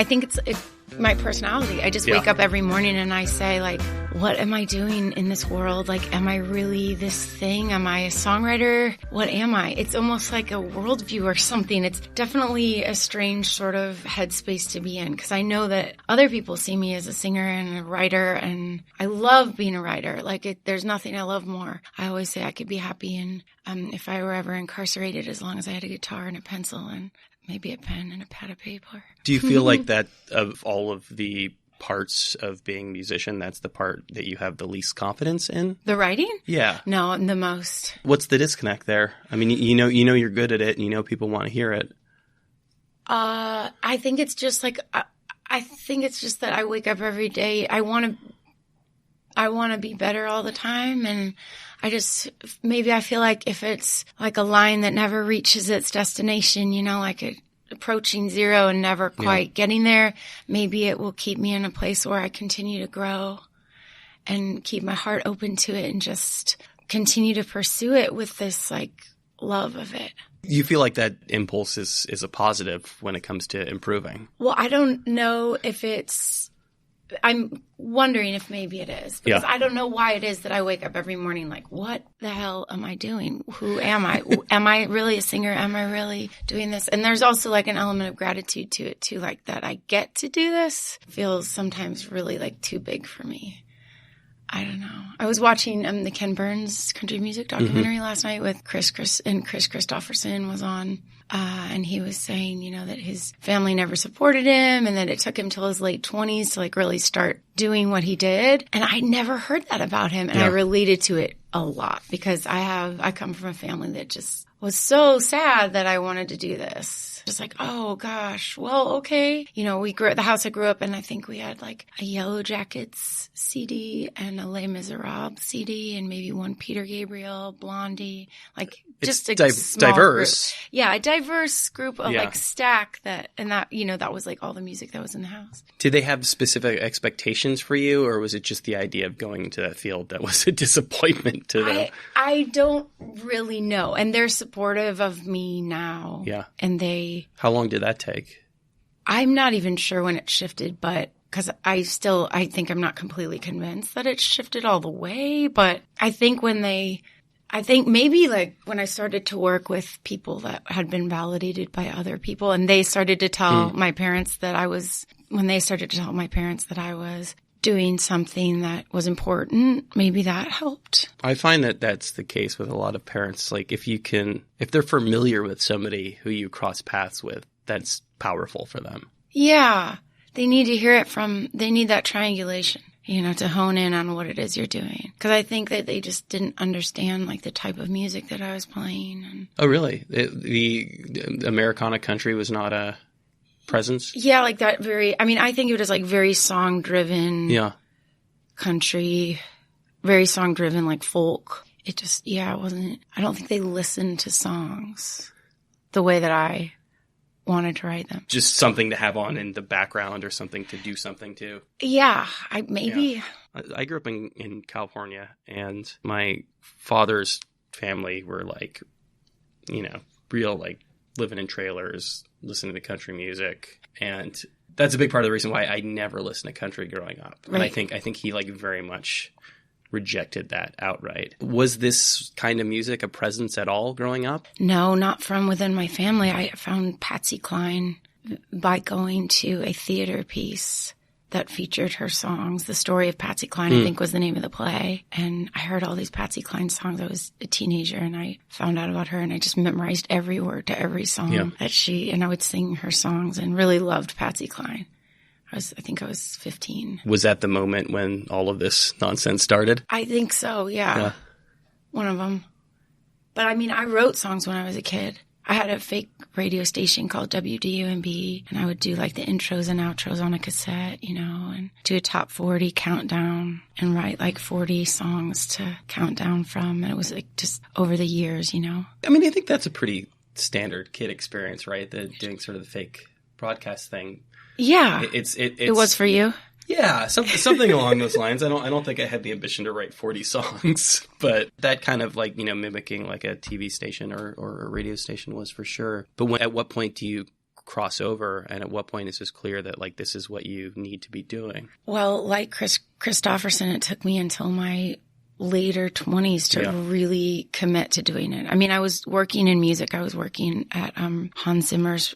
I think it's my personality. I just wake up every morning and I say, like, what am I doing in this world? Like, am I really this thing? Am I a songwriter? What am I? It's almost like a worldview or something. It's definitely a strange sort of headspace to be in, because I know that other people see me as a singer and a writer, and I love being a writer. Like, there's nothing I love more. I always say I could be happy and if I were ever incarcerated, as long as I had a guitar and a pencil and maybe a pen and a pad of paper. Do you feel like that of all of the parts of being a musician, that's the part that you have the least confidence in? The writing? Yeah. No, the most. What's the disconnect there? I mean, you know you're good at it, and you know people want to hear it. I think it's just like I think it's just that I wake up every day. I want to be better all the time, and maybe I feel like if it's like a line that never reaches its destination, you know, like approaching zero and never quite getting there, maybe it will keep me in a place where I continue to grow and keep my heart open to it and just continue to pursue it with this like love of it. You feel like that impulse is a positive when it comes to improving? Well, I don't know if I'm wondering if maybe it is, because I don't know why it is that I wake up every morning like, what the hell am I doing? Who am I? Am I really a singer? Am I really doing this? And there's also like an element of gratitude to it too, like that I get to do this feels sometimes really like too big for me. I don't know. I was watching the Ken Burns country music documentary last night with Chris Christopherson was on. And he was saying, you know, that his family never supported him and that it took him till his late 20s to like really start doing what he did. And I never heard that about him. And I related to it a lot because I come from a family that just was so sad that I wanted to do this. Just like, oh gosh, well, okay. You know, the house I grew up in, I think we had like a Yellow Jackets CD and a Les Miserables CD and maybe one Peter Gabriel, Blondie, like just a small diverse. Group. Yeah, a diverse group of like stack that was like all the music that was in the house. Did they have specific expectations for you, or was it just the idea of going into that field that was a disappointment to them? I don't really know. And they're supportive of me now. Yeah. And How long did that take? I'm not even sure when it shifted, but because I think I'm not completely convinced that it shifted all the way. But I think maybe like when I started to work with people that had been validated by other people and they started to tell my parents that I was doing something that was important, maybe that helped. I find that that's the case with a lot of parents. Like if they're familiar with somebody who you cross paths with, that's powerful for them. Yeah. They need to hear they need that triangulation, you know, to hone in on what it is you're doing. Because I think that they just didn't understand like the type of music that I was playing. Oh, really? The Americana country was not a presence? Yeah, like that I think it was like very song-driven country, very song-driven like folk. It just, it wasn't, I don't think they listened to songs the way that I wanted to write them. Just something to have on in the background or something to do something to. Yeah, I grew up in California, and my father's family were like, you know, real like living in trailers, listening to country music, and that's a big part of the reason why I never listened to country growing up. Right. And I think he like very much rejected that outright. Was this kind of music a presence at all growing up? No, not from within my family. I found Patsy Cline by going to a theater piece that featured her songs. The Story of Patsy Cline, I think, was the name of the play. And I heard all these Patsy Cline songs. I was a teenager, and I found out about her, and I just memorized every word to every song and I would sing her songs and really loved Patsy Cline. I think I was 15. Was that the moment when all of this nonsense started? I think so, yeah. One of them. But I mean, I wrote songs when I was a kid. I had a fake radio station called WDUMB, and I would do like the intros and outros on a cassette, you know, and do a top 40 countdown and write like 40 songs to count down from. And it was like just over the years, you know. I mean, I think that's a pretty standard kid experience, right? Doing sort of the fake broadcast thing. Yeah. It was for you? Yeah, something along those lines. I don't think I had the ambition to write 40 songs, but that kind of like, you know, mimicking like a TV station or a radio station was for sure. But at what point do you cross over? And at what point is this clear that like this is what you need to be doing? Well, like Chris Christopherson, it took me until my later 20s to really commit to doing it. I mean, I was working in music. I was working at Hans Zimmer's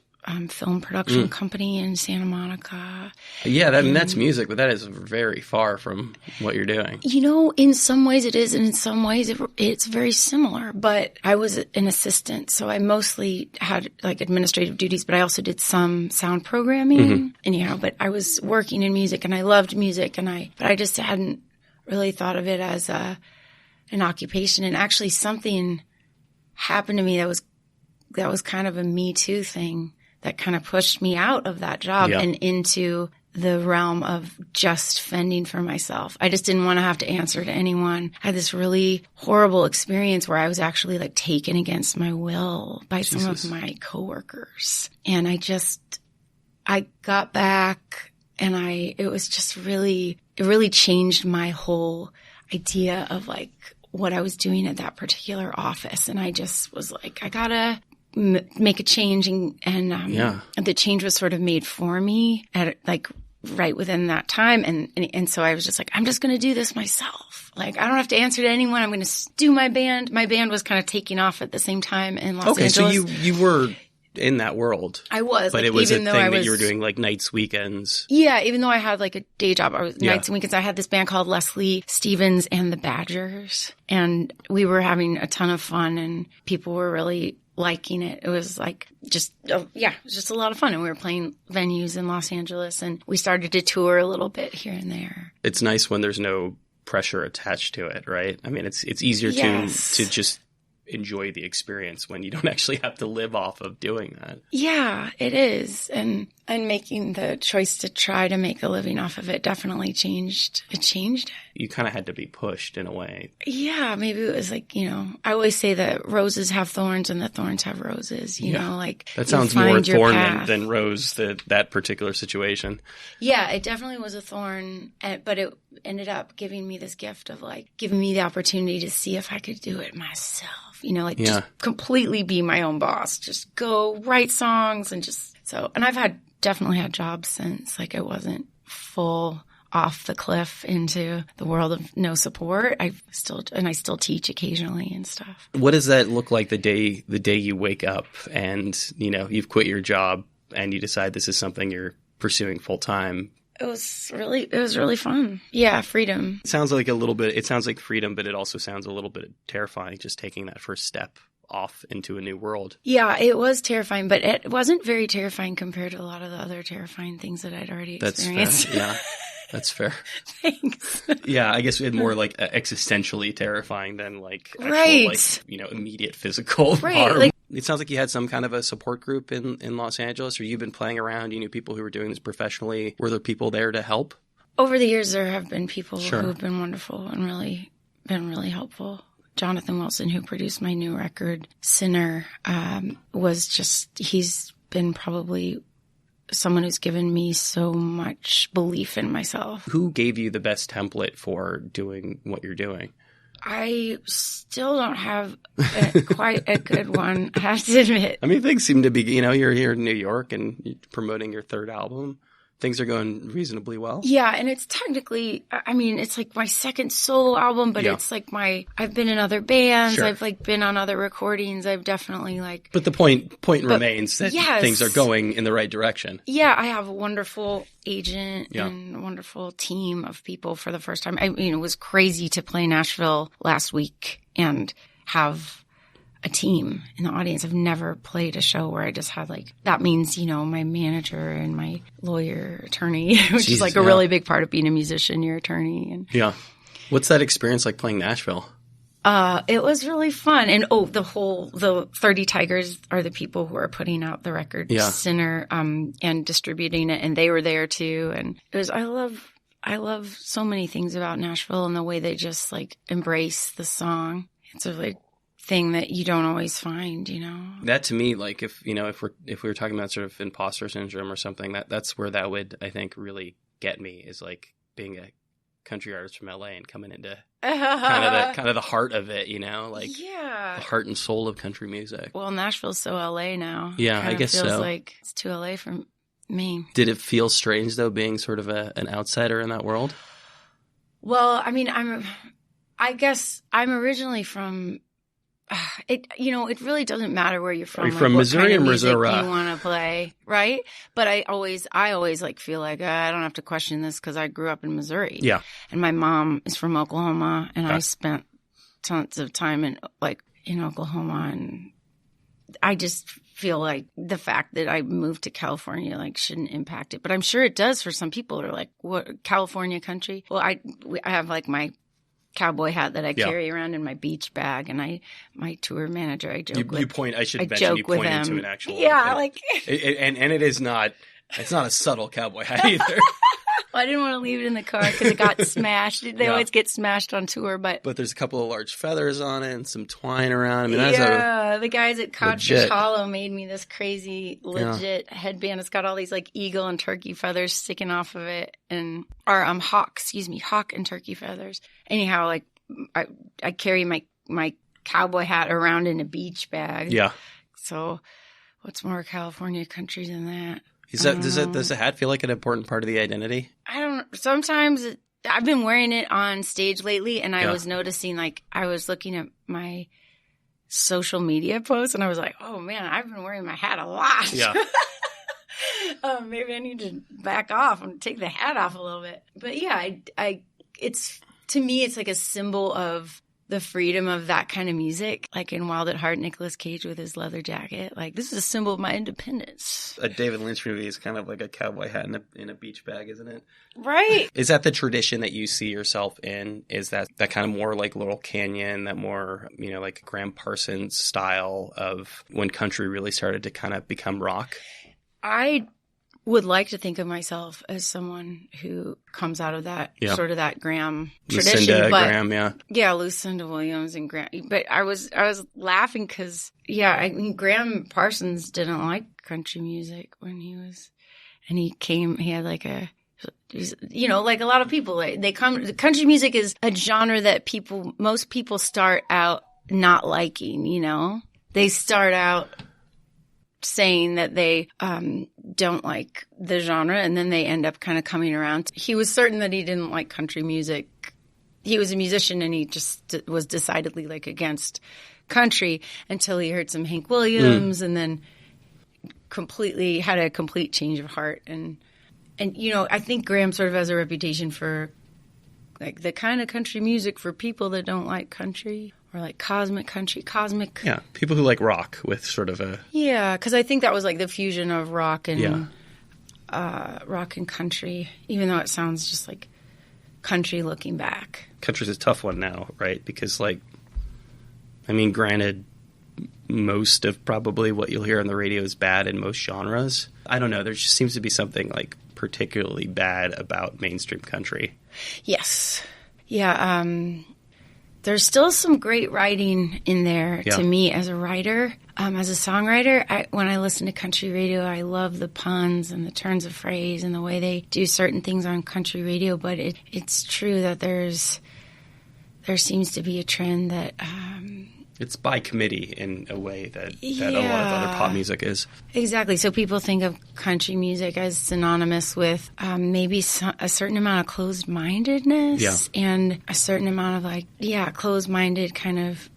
film production company in Santa Monica. Yeah, that's music, but that is very far from what you're doing. You know, in some ways it is, and in some ways it's very similar. But I was an assistant, so I mostly had like administrative duties, but I also did some sound programming. Anyhow, but I was working in music, and I loved music, but I just hadn't really thought of it as an occupation. And actually, something happened to me that was kind of a Me Too thing that kind of pushed me out of that job and into the realm of just fending for myself. I just didn't want to have to answer to anyone. I had this really horrible experience where I was actually like taken against my will by some of my coworkers. And I got back and it really changed my whole idea of like what I was doing at that particular office. And I just was like, I gotta make a change, and the change was sort of made for me at like right within that time, and so I was just like, I'm just going to do this myself. Like I don't have to answer to anyone. I'm going to do my band. My band was kind of taking off at the same time in Los Angeles. So you were in that world. I was, but like, it was a thing that you were doing like nights, weekends. Yeah, even though I had like a day job, I was nights and weekends. I had this band called Leslie Stevens and the Badgers, and we were having a ton of fun, and people were really liking it. It was like it was just a lot of fun. And we were playing venues in Los Angeles, and we started to tour a little bit here and there. It's nice when there's no pressure attached to it, right? I mean, it's easier to just enjoy the experience when you don't actually have to live off of doing that. Yeah, it is. And making the choice to try to make a living off of it definitely changed it. You kind of had to be pushed in a way. Yeah, maybe it was like, I always say that roses have thorns and the thorns have roses, you know, like that sounds more thorn than rose, that particular situation. Yeah, it definitely was a thorn, but it ended up giving me this gift of like giving me the opportunity to see if I could do it myself. Just completely be my own boss. Just go write songs and I've definitely had jobs since. Like it wasn't full off the cliff into the world of no support. I still teach occasionally and stuff. What does that look like the day you wake up and, you've quit your job and you decide this is something you're pursuing full time? It was really fun. Yeah, freedom. It sounds like freedom, but it also sounds a little bit terrifying, just taking that first step off into a new world. Yeah, it was terrifying, but it wasn't very terrifying compared to a lot of the other terrifying things that I'd already experienced. That's fair. Yeah, that's fair. Thanks. Yeah, I guess it more like existentially terrifying than like actual, like, immediate physical harm. It sounds like you had some kind of a support group in Los Angeles, or you've been playing around. You knew people who were doing this professionally. Were there people there to help? Over the years, there have been people who have been wonderful and really been really helpful. Jonathan Wilson, who produced my new record, Sinner, he's been probably someone who's given me so much belief in myself. Who gave you the best template for doing what you're doing? I still don't have quite a good one, I have to admit. I mean, things seem to be, you're here in New York and you're promoting your third album. Things are going reasonably well. Yeah, and it's technically, it's like my second solo album, but it's like I've been in other bands. Sure. I've like been on other recordings. I've definitely like. But the point remains that things are going in the right direction. Yeah, I have a wonderful agent and a wonderful team of people for the first time. It was crazy to play Nashville last week and have a team in the audience. I've never played a show where I just had that means, my manager and my lawyer, attorney, which is a really big part of being a musician, your attorney. And what's that experience like playing Nashville? It was really fun. And the 30 Tigers are the people who are putting out the record Sinner, and distributing it. And they were there too. And it was, I love so many things about Nashville and the way they just embrace the song. It's a thing that you don't always find, That to me, if we were talking about sort of imposter syndrome or something, that's where that would, I think, really get me, is being a country artist from LA and coming into kind of the heart of it, you know, like the heart and soul of country music. Well, Nashville's so LA now. Yeah, I guess feels so. Like it's too LA for me. Did it feel strange though, being sort of an outsider in that world? Well, I mean, I guess I'm originally from. It really doesn't matter where you're from. Are you from Missouri or Missouri? You want to play, right? But I always like feel like I don't have to question this because I grew up in Missouri. Yeah, and my mom is from Oklahoma, and I spent tons of time in Oklahoma, and I just feel like the fact that I moved to California like shouldn't impact it, but I'm sure it does for some people. They're like, "What, California country?" Well, I have like my cowboy hat that I carry around in my beach bag, and my tour manager, I joke with. You point. I should mention you pointed to an actual. Yeah, like. and it is not. It's not a subtle cowboy hat either. Well, I didn't want to leave it in the car because it got smashed. They always get smashed on tour, but there's a couple of large feathers on it and some twine around. I mean, the guys at Codfish Hollow made me this crazy legit headband. It's got all these like eagle and turkey feathers sticking off of it, hawk and turkey feathers. Anyhow, like I carry my cowboy hat around in a beach bag. Yeah. So, what's more California country than that? Does the hat feel like an important part of the identity? I don't. Sometimes I've been wearing it on stage lately, and I was noticing, like, I was looking at my social media posts, and I was like, oh man, I've been wearing my hat a lot. Yeah. Maybe I need to back off and take the hat off a little bit. But yeah, it's to me, it's like a symbol of the freedom of that kind of music, like in Wild at Heart, Nicolas Cage with his leather jacket. Like, this is a symbol of my independence. A David Lynch movie is kind of like a cowboy hat in a beach bag, isn't it? Right. Is that the tradition that you see yourself in? Is that kind of more like Laurel Canyon, that more, like Graham Parsons style of when country really started to kind of become rock? I would like to think of myself as someone who comes out of that sort of that Graham tradition. Lucinda Graham, yeah, Lucinda Williams and Graham. But I was laughing because Graham Parsons didn't like country music when he was, and he had like like a lot of people, country music is a genre that most people start out not liking. They start out saying that they don't like the genre, and then they end up kind of coming around. He was certain that he didn't like country music. He was a musician, and he just was decidedly like against country until he heard some Hank Williams, and then had a complete change of heart. And I think Graham sort of has a reputation for like the kind of country music for people that don't like country. Or like cosmic country, Yeah, people who like rock with sort of a... Yeah, because I think that was like the fusion of rock and country, even though it sounds just like country looking back. Country's a tough one now, right? Because granted, most of probably what you'll hear on the radio is bad in most genres. I don't know, there just seems to be something like particularly bad about mainstream country. Yes. Yeah, there's still some great writing in there to me as a writer. As a songwriter, when I listen to country radio, I love the puns and the turns of phrase and the way they do certain things on country radio. But it's true that there seems to be a trend that... it's by committee in a way that a lot of other pop music is. Exactly. So people think of country music as synonymous with maybe a certain amount of closed-mindedness and a certain amount of closed-minded kind of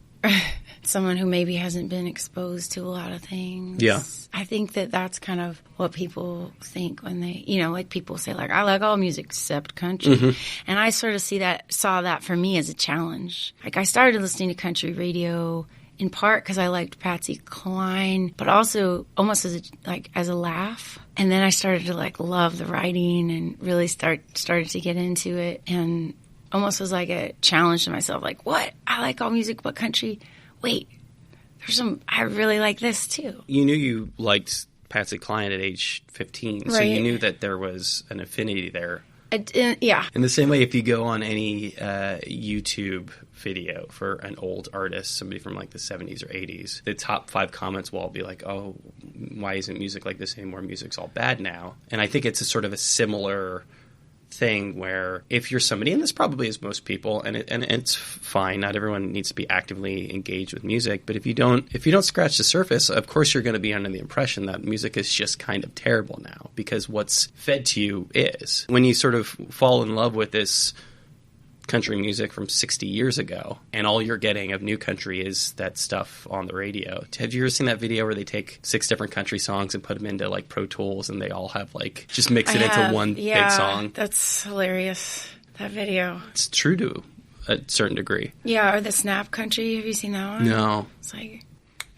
someone who maybe hasn't been exposed to a lot of things. Yeah. I think that's kind of what people think when they, like people say like, I like all music except country. Mm-hmm. And I sort of saw that for me as a challenge. Like I started listening to country radio in part because I liked Patsy Cline, but also almost as a laugh. And then I started to love the writing and really started to get into it, and almost was like a challenge to myself. Like, what? I like all music but country. Wait, I really like this too. You knew you liked Patsy Cline at age 15, right. So you knew that there was an affinity there. Yeah. In the same way, if you go on any YouTube video for an old artist, somebody from like the 70s or 80s, the top 5 comments will all be like, oh, why isn't music like this anymore? Music's all bad now. And I think it's a sort of a similar thing where if you're somebody, and this probably is most people, and it's fine, not everyone needs to be actively engaged with music, but if you don't scratch the surface, of course you're going to be under the impression that music is just kind of terrible now, because what's fed to you is. When you sort of fall in love with this country music from 60 years ago, and all you're getting of new country is that stuff on the radio. Have you ever seen that video where they take 6 different country songs and put them into like Pro Tools, and they all have like just mix it into one big song? That's hilarious, that video. It's true to a certain degree. Yeah, or the Snap Country. Have you seen that one? No. It's like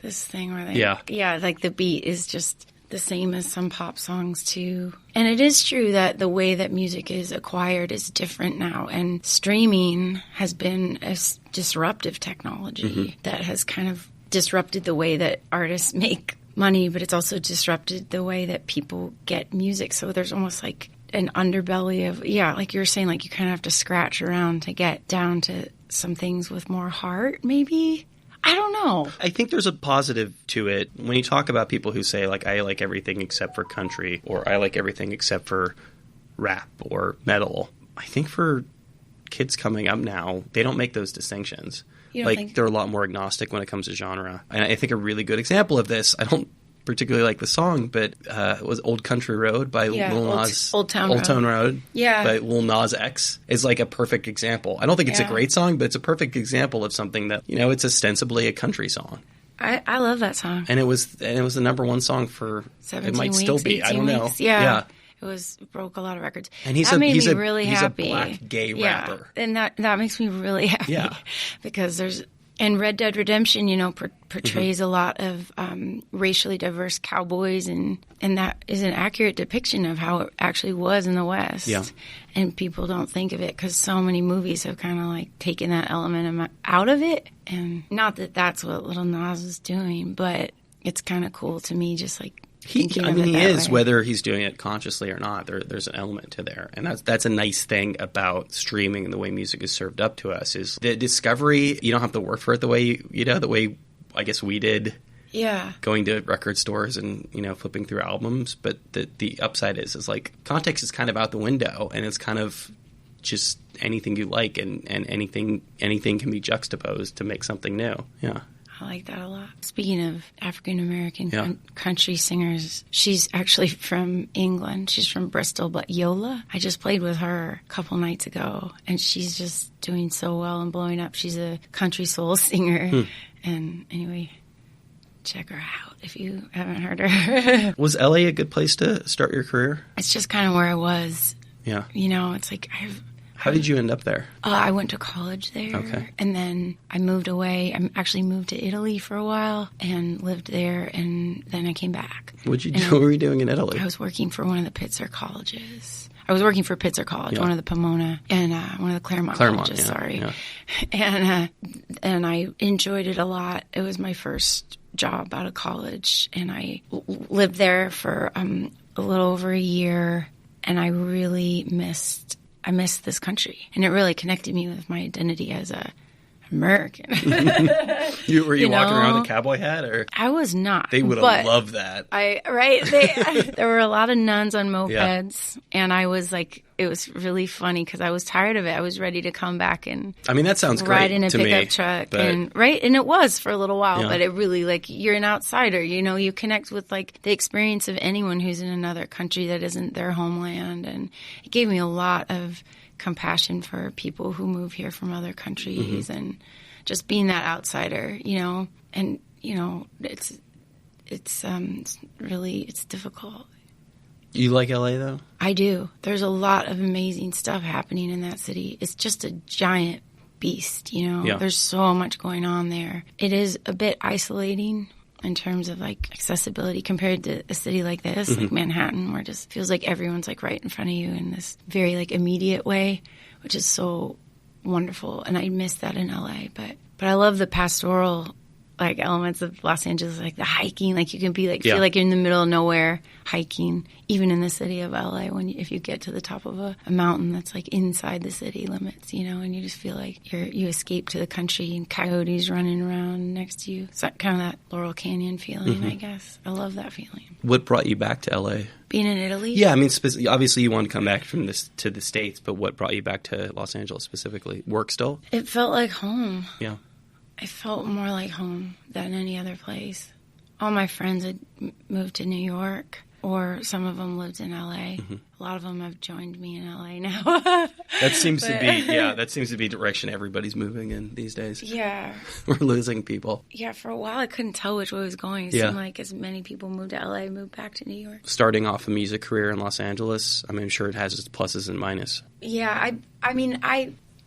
this thing where they like the beat is just the same as some pop songs too. And it is true that the way that music is acquired is different now, and streaming has been a disruptive technology that has kind of disrupted the way that artists make money, but it's also disrupted the way that people get music. So there's almost like an underbelly of, like you were saying, like you kind of have to scratch around to get down to some things with more heart, maybe. I don't know. I think there's a positive to it. When you talk about people who say, like, I like everything except for country, or I like everything except for rap or metal, I think for kids coming up now, they don't make those distinctions. They're a lot more agnostic when it comes to genre. And I think a really good example of this, I don't particularly like the song, but it was Old Country Road by Lil Nas. Old Town Road. Yeah. By Lil Nas X is like a perfect example. I don't think it's a great song, but it's a perfect example of something that, it's ostensibly a country song. I love that song. And it was the number one song for 17 it might weeks, still be. I don't know. Weeks. Yeah. It broke a lot of records. And he's really happy. He's a black gay rapper. And that makes me really happy. Yeah. Because and Red Dead Redemption, portrays a lot of racially diverse cowboys, and that is an accurate depiction of how it actually was in the West. Yeah. And people don't think of it because so many movies have kind of like taken that element out of it. And not that that's what Lil Nas is doing, but it's kind of cool to me, just like he is, whether he's doing it consciously or not. There's an element to there, and that's a nice thing about streaming and the way music is served up to us is the discovery. You don't have to work for it the way the way I guess we did. Yeah, going to record stores and flipping through albums. But the upside is like context is kind of out the window, and it's kind of just anything you like, and anything can be juxtaposed to make something new. Yeah. I like that a lot. Speaking of African-American country singers, she's actually from England. She's from Bristol, but Yola, I just played with her a couple nights ago, and she's just doing so well and blowing up. She's a country soul singer. And anyway, check her out if you haven't heard her. Was LA a good place to start your career? It's just kind of where I was. Yeah. It's like How did you end up there? I went to college there, and then I moved away. I actually moved to Italy for a while and lived there, and then I came back. What were you doing in Italy? I was working for one of the Pitzer colleges. I was working for Pitzer College, one of the Pomona, and one of the Claremont colleges, Yeah. And I enjoyed it a lot. It was my first job out of college, and I lived there for a little over a year, and I really missed this country, and it really connected me with my identity as a American. Were you walking around with a cowboy hat, or I was not? They would have loved that. There were a lot of nuns on mopeds, and I was like, it was really funny because I was tired of it. I was ready to come back and that sounds great ride in a pickup truck, and it was for a little while, but it really you're an outsider. You connect with like the experience of anyone who's in another country that isn't their homeland, and it gave me a lot of compassion for people who move here from other countries, and just being that outsider, and it's difficult. You like LA though? I do. There's a lot of amazing stuff happening in that city. It's just a giant beast, There's so much going on there. It is a bit isolating in terms of like accessibility compared to a city like this, like Manhattan, where it just feels like everyone's like right in front of you in this very like immediate way, which is so wonderful. And I miss that in LA, but I love the pastoral like elements of Los Angeles, like the hiking. Like you can be like feel like you're in the middle of nowhere hiking, even in the city of LA. If you get to the top of a mountain that's like inside the city limits, you know, and you just feel like you escape to the country and coyotes running around next to you. It's kind of that Laurel Canyon feeling, I guess. I love that feeling. What brought you back to LA? Being in Italy? Yeah, I mean, obviously you want to come back to the States, but what brought you back to Los Angeles specifically? Work still? It felt like home. Yeah. I felt more like home than any other place. All my friends had moved to New York, or some of them lived in LA. A lot of them have joined me in LA now. That seems to be the direction everybody's moving in these days. Yeah. We're losing people. Yeah, for a while I couldn't tell which way it was going. It seemed like as many people moved to LA, moved back to New York. Starting off a music career in Los Angeles, I mean, I'm sure it has its pluses and minuses. Yeah,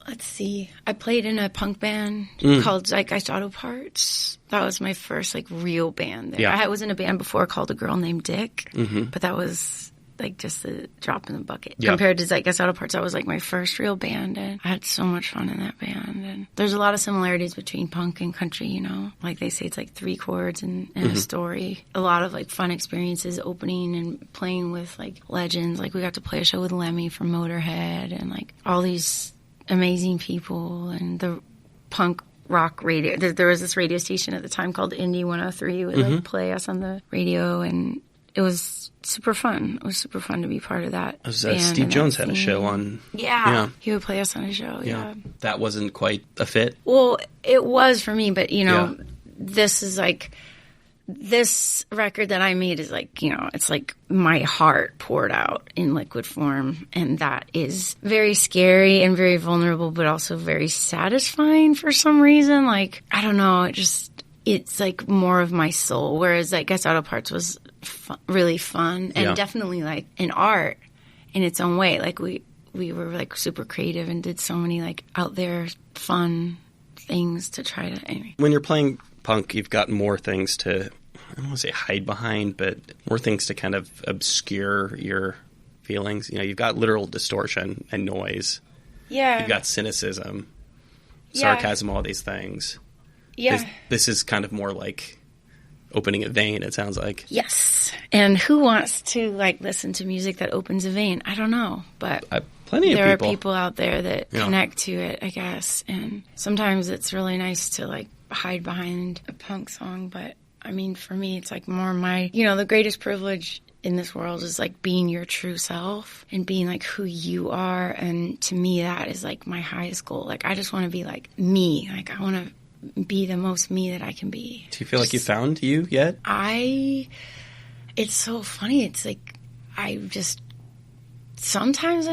let's see. I played in a punk band called Zeitgeist Auto Parts. That was my first, like, real band there. Yeah. I was in a band before called A Girl Named Dick, but that was, like, just a drop in the bucket. Yep. Compared to Zeitgeist Auto Parts, that was, like, my first real band, and I had so much fun in that band. And there's a lot of similarities between punk and country, you know? Like, they say it's, like, 3 chords and a story. A lot of, like, fun experiences opening and playing with, like, legends. Like, we got to play a show with Lemmy from Motorhead and, like, all these amazing people, and the punk rock radio. There was this radio station at the time called Indie 103 would like play us on the radio, and it was super fun. It was super fun to be part of that. Steve Jones had a show on. Yeah, he would play us on a show. Yeah, that wasn't quite a fit. Well, it was for me, but you know, this is like. This record that I made is like, you know, it's like my heart poured out in liquid form. And that is very scary and very vulnerable, but also very satisfying for some reason. Like, I don't know, it's like more of my soul. Whereas I guess Auto Parts was really fun and definitely like an art in its own way. Like we were like super creative and did so many like out there fun things to try to, anyway. When you're playing punk, you've got more things to, I don't want to say hide behind, but more things to kind of obscure your feelings. You know, you've got literal distortion and noise. Yeah. You've got cynicism, sarcasm, all these things. Yeah. This is kind of more like opening a vein, it sounds like. Yes. And who wants to, like, listen to music that opens a vein? I don't know, but there are people out there that connect to it, I guess. And sometimes it's really nice to, like, hide behind a punk song, but I mean, for me, it's like more my, you know, the greatest privilege in this world is like being your true self and being like who you are. And to me, that is like my highest goal. Like, I just want to be like me. Like, I want to be the most me that I can be. Do you feel like you found you yet? It's so funny. It's like, sometimes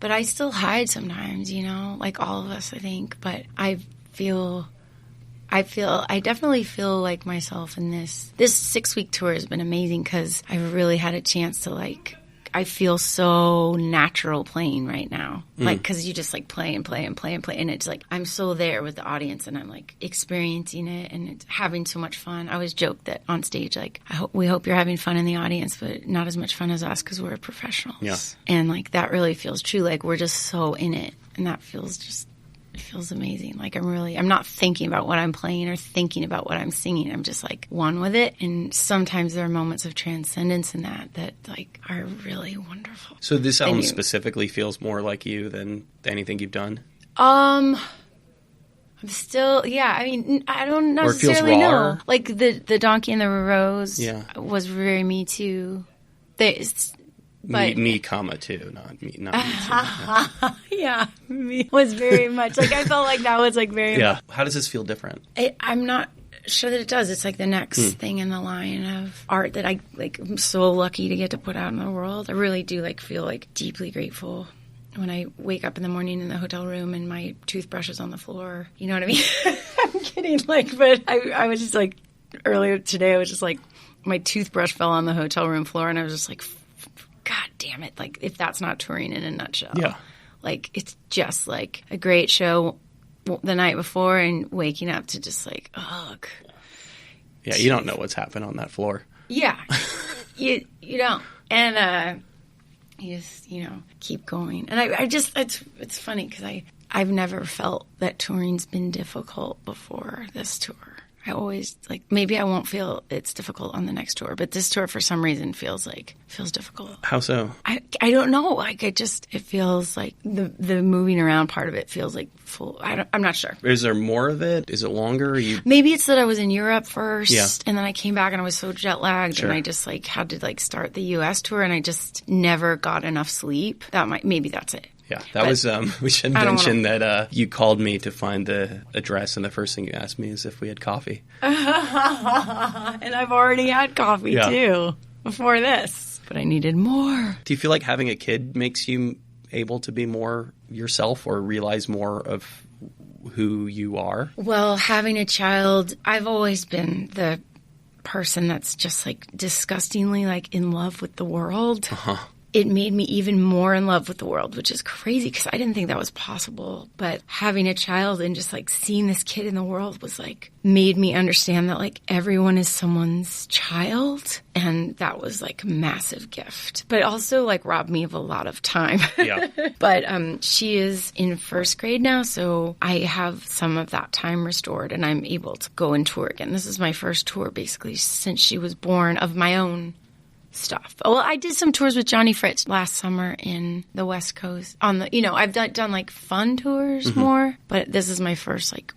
but I still hide sometimes, you know, like all of us, I think. But I definitely feel like myself in this 6-week tour has been amazing because I really had a chance to like, I feel so natural playing right now. Like, because you just like play and play and play and play. And it's like, I'm so there with the audience and I'm like experiencing it and it's having so much fun. I always joke that on stage, like, we hope you're having fun in the audience, but not as much fun as us because we're professionals. Yeah. And like, that really feels true. Like, we're just so in it. And that feels just, it feels amazing. Like, I'm not thinking about what I'm playing or thinking about what I'm singing. I'm just like one with it. And sometimes there are moments of transcendence in that like are really wonderful. So this album specifically feels more like you than anything you've done? I'm still, I mean, I don't necessarily know. Like the Donkey and the Rose was very me too. But me, comma, too, not me, too. Yeah, me was very much, like, I felt like that was, like, very much. How does this feel different? I'm not sure that it does. It's, like, the next thing in the line of art that I, like, I'm so lucky to get to put out in the world. I really do, like, feel, like, deeply grateful when I wake up in the morning in the hotel room and my toothbrush is on the floor. You know what I mean? I'm kidding, like, but I was just, like, earlier today, I was just, like, my toothbrush fell on the hotel room floor and I was just, like, God damn it, like, if that's not touring in a nutshell. Yeah. Like, it's just, like, a great show the night before and waking up to just, like, ugh. Yeah, you don't know what's happened on that floor. Yeah. you don't. And you just, you know, keep going. And I just, it's funny because I've never felt that touring's been difficult before this tour. I always, like, maybe I won't feel it's difficult on the next tour, but this tour for some reason feels difficult. How so? I don't know. Like, it feels like the moving around part of it feels like full. I'm not sure. Is there more of it? Is it longer? Maybe it's that I was in Europe first, and then I came back and I was so jet lagged, and I just like had to like start the U.S. tour, and I just never got enough sleep. Maybe that's it. Yeah, that was, we should mention that you called me to find the address, and the first thing you asked me is if we had coffee. And I've already had coffee, too, before this. But I needed more. Do you feel like having a kid makes you able to be more yourself or realize more of who you are? Well, having a child, I've always been the person that's just, like, disgustingly, like, in love with the world. Uh-huh. It made me even more in love with the world, which is crazy because I didn't think that was possible. But having a child and just like seeing this kid in the world was like made me understand that like everyone is someone's child. And that was like a massive gift, but also like robbed me of a lot of time. Yeah. But she is in first grade now, so I have some of that time restored and I'm able to go and tour again. This is my first tour basically since she was born of my own stuff. Well, I did some tours with Johnny Fritz last summer in the West Coast. I've done like fun tours more, but this is my first like,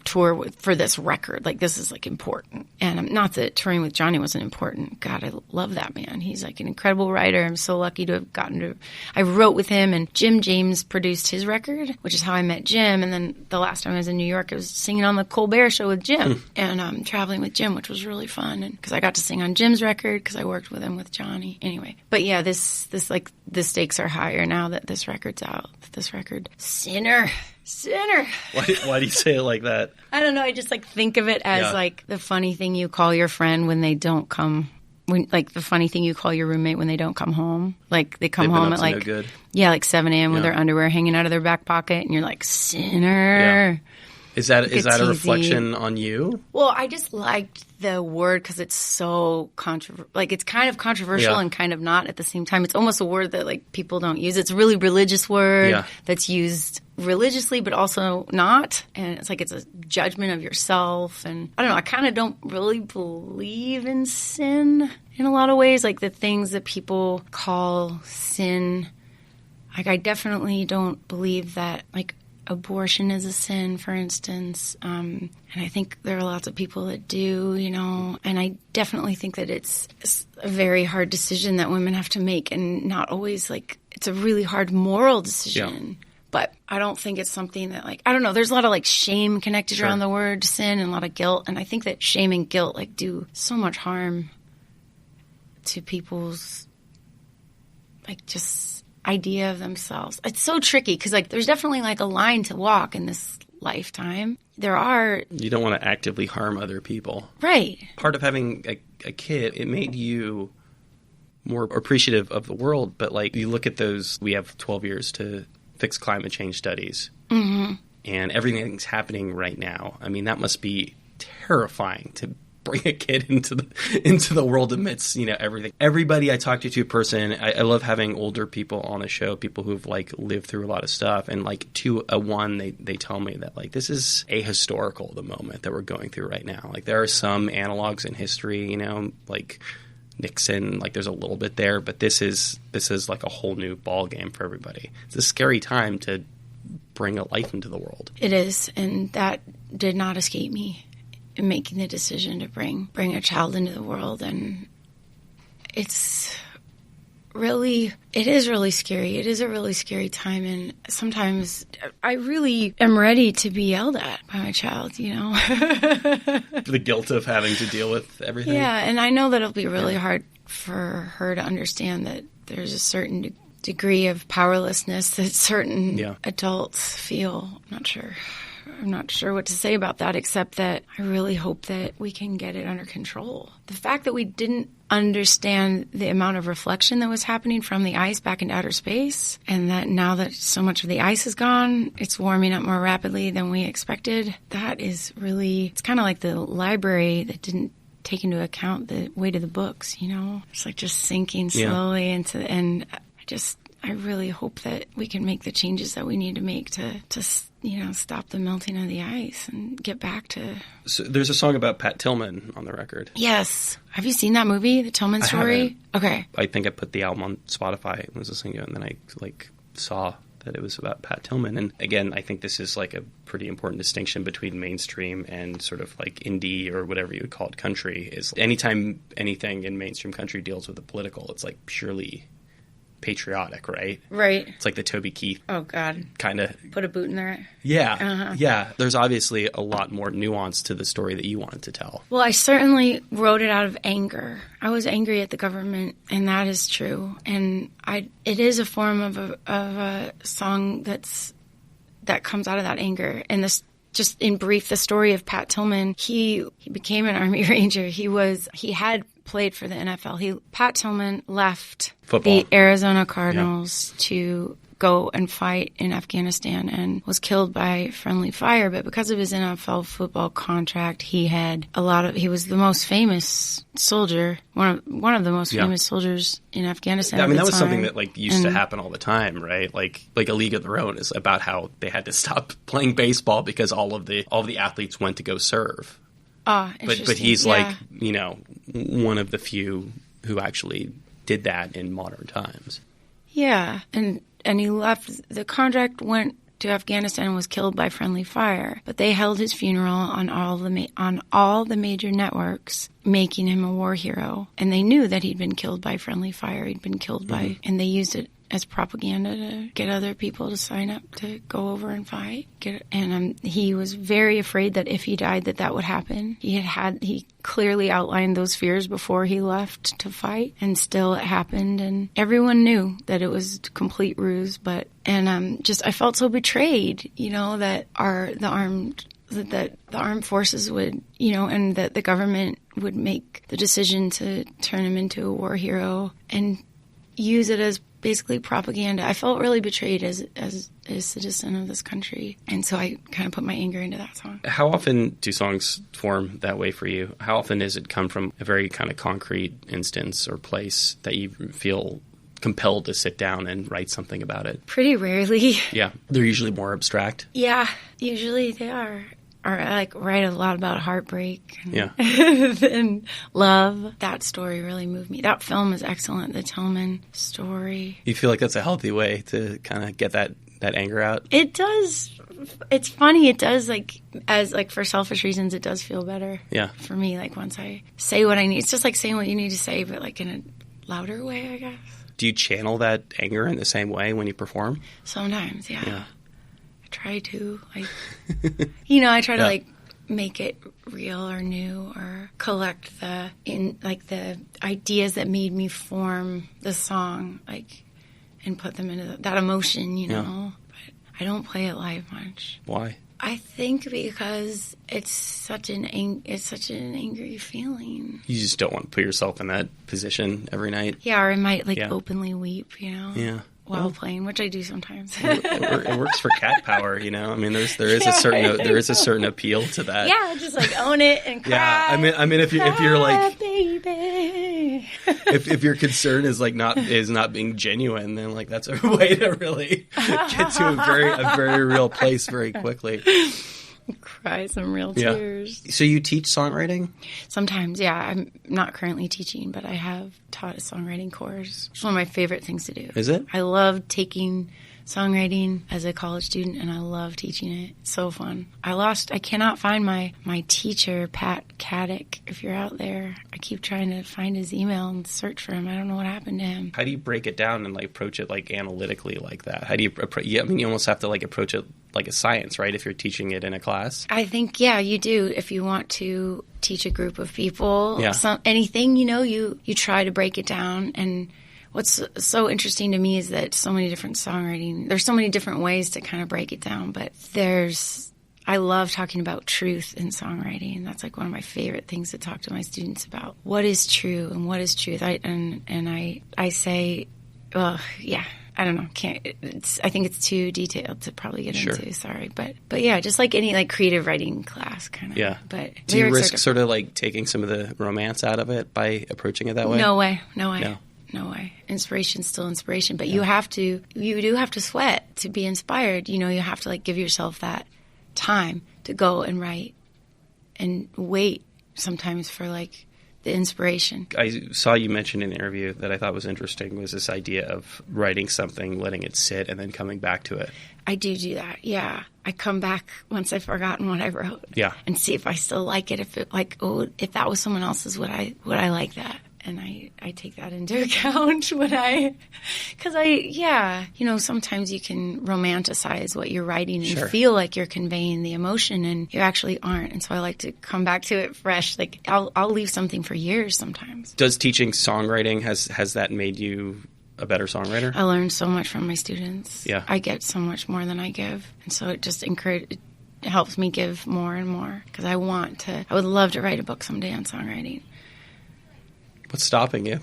tour for this record. Like this is like important. And not that touring with Johnny wasn't important. God, I love that man. He's like an incredible writer. I'm so lucky to have I wrote with him, and Jim James produced his record, which is how I met Jim. And then the last time I was in New York, I was singing on the Colbert Show with Jim and traveling with Jim, which was really fun. And because I got to sing on Jim's record because I worked with him with Johnny. Anyway, but yeah, this like the stakes are higher now that this record's out. This record, Sinner. Why do you say it like that? I don't know. I just like think of it as like the funny thing you call your friend when they don't come. Like the funny thing you call your roommate when they don't come home. Like they come home at like like 7 a.m. with their underwear hanging out of their back pocket, and you're like, sinner. Yeah. Is that a reflection on you? Well, I just liked the word because it's so it's kind of controversial and kind of not at the same time. It's almost a word that like people don't use. It's a really religious word that's used religiously, but also not. And it's like it's a judgment of yourself. And I don't know. I kind of don't really believe in sin in a lot of ways. Like the things that people call sin. Like I definitely don't believe that like abortion is a sin, for instance. And I think there are lots of people that do, and I definitely think that it's a very hard decision that women have to make, and not always like it's a really hard moral decision. Yeah. But I don't think it's something that like, I don't know, there's a lot of like shame connected around the word sin and a lot of guilt. And I think that shame and guilt like do so much harm to people's like just idea of themselves. It's so tricky because like there's definitely like a line to walk in this lifetime. You don't want to actively harm other people. Right. Part of having a kid, it made you more appreciative of the world. But like you look at those, we have 12 years to fix climate change studies. Mm-hmm. And everything's happening right now. I mean, that must be terrifying to bring a kid into the world amidst, everything. Everybody I talk to a person, I love having older people on the show, people who've like lived through a lot of stuff. And like they tell me that like this is ahistorical, the moment that we're going through right now. Like there are some analogs in history, like Nixon, like there's a little bit there, but this is like a whole new ball game for everybody. It's a scary time to bring a life into the world. It is, and that did not escape me in making the decision to bring a child into the world. And it is really scary. It is a really scary time, and sometimes I really am ready to be yelled at by my child, The guilt of having to deal with everything. Yeah, and I know that it'll be really hard for her to understand that there's a certain degree of powerlessness that certain adults feel. I'm not sure what to say about that, except that I really hope that we can get it under control. The fact that we didn't understand the amount of reflection that was happening from the ice back into outer space, and that now that so much of the ice is gone, it's warming up more rapidly than we expected. That is really, it's kind of like the library that didn't take into account the weight of the books, It's like just sinking slowly into, and I really hope that we can make the changes that we need to make to stop the melting of the ice and get back to... So there's a song about Pat Tillman on the record. Yes. Have you seen that movie, The Tillman Story? Okay. I think I put the album on Spotify and was listening to it, and then I saw that it was about Pat Tillman. And again, I think this is like a pretty important distinction between mainstream and sort of like indie or whatever you would call it, country. Is anytime anything in mainstream country deals with the political, it's like purely patriotic, right? Right. It's like the Toby Keith. Oh, God. Kind of. Put a boot in there. Yeah. Uh-huh. Yeah. There's obviously a lot more nuance to the story that you wanted to tell. Well, I certainly wrote it out of anger. I was angry at the government, and that is true. And it is a form of a song that comes out of that anger. And this, just in brief, the story of Pat Tillman, he became an Army Ranger. He had played for the NFL. Pat Tillman left Football. The Arizona Cardinals to go and fight in Afghanistan and was killed by friendly fire. But because of his NFL football contract, he was the most famous soldier, one of the most famous soldiers in Afghanistan. I mean, that was something that used to happen all the time, right? Like A League of Their Own is about how they had to stop playing baseball because all of the athletes went to go serve. But he's one of the few who actually did that in modern times. Yeah, and he left. The contract went to Afghanistan and was killed by friendly fire. But they held his funeral on all the major networks, making him a war hero. And they knew that he'd been killed by friendly fire. He'd been killed by, and they used it as propaganda to get other people to sign up to go over and fight. And he was very afraid that if he died, that would happen. He clearly outlined those fears before he left to fight, and still it happened. And everyone knew that it was a complete ruse. I felt so betrayed, that the armed forces would, and that the government would make the decision to turn him into a war hero and use it as basically propaganda. I felt really betrayed as a citizen of this country. And so I kind of put my anger into that song. How often do songs form that way for you? How often does it come from a very kind of concrete instance or place that you feel compelled to sit down and write something about it? Pretty rarely. Yeah. They're usually more abstract. Yeah, usually they are. Or I write a lot about heartbreak and love. That story really moved me. That film is excellent, the Tillman story. You feel like that's a healthy way to kind of get that anger out? It does. It's funny. It does, for selfish reasons, it does feel better. Yeah. For me, once I say what I need. It's just like saying what you need to say, but in a louder way, I guess. Do you channel that anger in the same way when you perform? Sometimes, yeah. Try to I try to make it real or new or collect the ideas that made me form the song and put them into that emotion, but I don't play it live much. Why? I think because it's such an angry feeling. You just don't want to put yourself in that position every night. Yeah, or I might openly weep, Yeah. While playing, which I do sometimes. It works for cat power, I mean, there is a certain appeal to that. Yeah, just own it and cry. Yeah, I mean, if you're baby. if your concern is not being genuine, then that's a way to really get to a very real place very quickly. Cry some real tears. So you teach songwriting? Sometimes, yeah. I'm not currently teaching, but I have taught a songwriting course. It's one of my favorite things to do. Is it? I love taking songwriting as a college student, and I love teaching it. It's so fun. I cannot find my teacher, Pat Caddick, if you're out there. I keep trying to find his email and search for him. I don't know what happened to him. How do you break it down and approach it analytically like that? How do you approach? Yeah, I mean, you almost have to approach it like a science, right? If you're teaching it in a class. I think, yeah, you do. If you want to teach a group of people, anything, you try to break it down. And what's so interesting to me is that so many different there's so many different ways to kind of break it down, but I love talking about truth in songwriting. That's one of my favorite things to talk to my students about. What is true and what is truth? I say, well, yeah, I don't know. I think it's too detailed to probably get into. Sorry, but yeah, just like any creative writing class, kind of. Yeah. But do you risk sort of taking some of the romance out of it by approaching it that way? No way. No. no way. Inspiration's still inspiration, but you do have to sweat to be inspired. You have to give yourself that time to go and write and wait sometimes for the inspiration. I saw you mention in the interview that I thought was interesting was this idea of writing something, letting it sit, and then coming back to it. I do that, yeah. I come back once I've forgotten what I wrote. Yeah. And see if I still like it. If that was someone else's, would I like that? And I take that into account sometimes you can romanticize what you're writing and feel like you're conveying the emotion, and you actually aren't. And so I like to come back to it fresh. I'll leave something for years sometimes. Does teaching songwriting, has that made you a better songwriter? I learned so much from my students. Yeah. I get so much more than I give. And so it just it helps me give more and more, because I would love to write a book someday on songwriting. What's stopping you?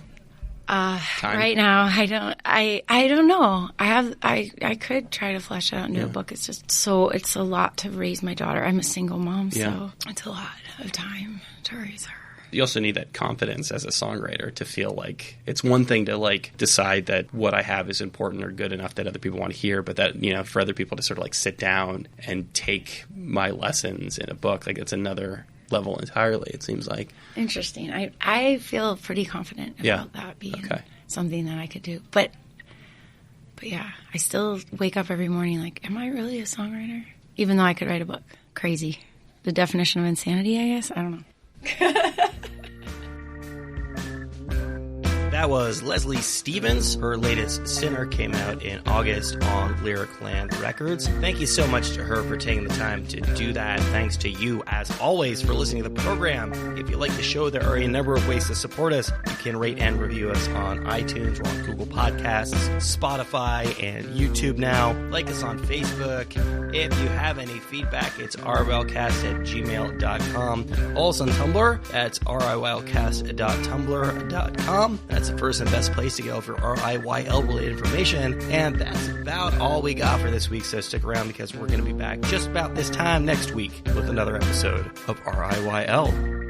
Right now, I don't know. I could try to flesh it out and do a book. It's just it's a lot to raise my daughter. I'm a single mom, so it's a lot of time to raise her. You also need that confidence as a songwriter to feel like it's one thing to decide that what I have is important or good enough that other people want to hear, but that, for other people to sort of sit down and take my lessons in a book, it's another level entirely, it seems like. Interesting. I feel pretty confident about that being something that I could do. But yeah, I still wake up every morning am I really a songwriter? Even though I could write a book. Crazy. The definition of insanity, I guess? I don't know. That was Leslie Stevens. Her latest, Sinner, came out in August on Lyric Land Records. Thank you so much to her for taking the time to do that. Thanks to you, as always, for listening to the program. If you like the show, there are a number of ways to support us. You can rate and review us on iTunes or on Google Podcasts, Spotify, and YouTube now. Like us on Facebook. If you have any feedback, it's riylcast@gmail.com. Also on Tumblr, that's riylcast.tumblr.com. That's the first and best place to go for RIYL related information. And that's about all we got for this week, so stick around because we're going to be back just about this time next week with another episode of RIYL.